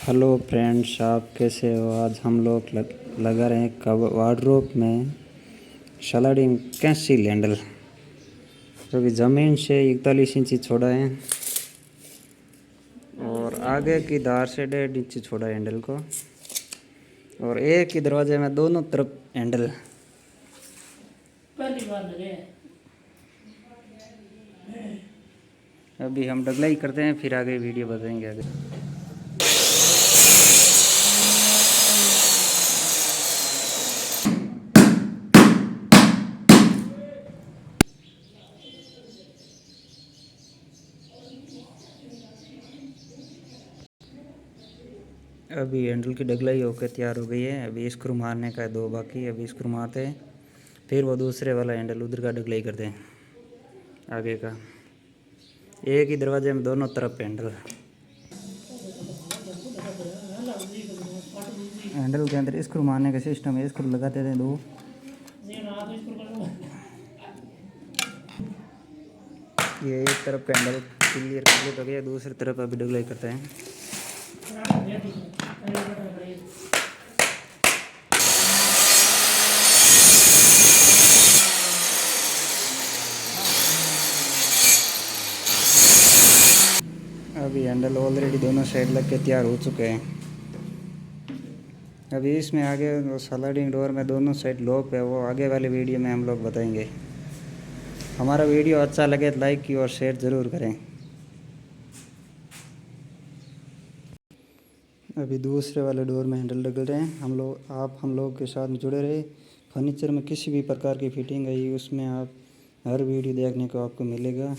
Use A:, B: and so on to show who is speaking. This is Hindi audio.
A: हेलो फ्रेंड्स, आप कैसे हो। आज हम लोग लगा रहे हैं वार्डरोब में स्लाइडिंग कैंसिल हैंडल, जो कि ज़मीन से 41 इंची छोड़ा है और आगे की धार से 1.5 इंची छोड़ा है हैंडल को। और एक ही दरवाजे में दोनों तरफ हैंडल।
B: पहली बार लगे।
A: अभी हम ढलाई करते हैं, फिर आगे वीडियो बताएंगे आगे। अभी हैंडल की ढलाई होकर तैयार हो गई है। अभी स्क्रू मारने का है, 2 बाकी। अभी स्क्रू मारते हैं, फिर वो दूसरे वाला हैंडल उधर का ढलाई करते हैं आगे का। एक ही दरवाजे में दोनों तरफ हैंडल के अंदर स्क्रू मारने का सिस्टम है। स्क्रू लगाते थे 2। ये एक तरफ का हैंडल क्लियर कंप्लीट हो गया, दूसरी तरफ अभी ढलाई करते हैं। अभी हैंडल ऑलरेडी दोनों साइड लग के तैयार हो चुके हैं। अभी इसमें आगे स्लाइडिंग डोर में दोनों साइड लॉक है, वो आगे वाले वीडियो में हम लोग बताएंगे। हमारा वीडियो अच्छा लगे तो लाइक की और शेयर ज़रूर करें। अभी दूसरे वाले डोर में हैंडल डल रहे हैं। हम लोग के साथ जुड़े रहे। फर्नीचर में किसी भी प्रकार की फिटिंग आई उसमें आप हर वीडियो देखने को आपको मिलेगा।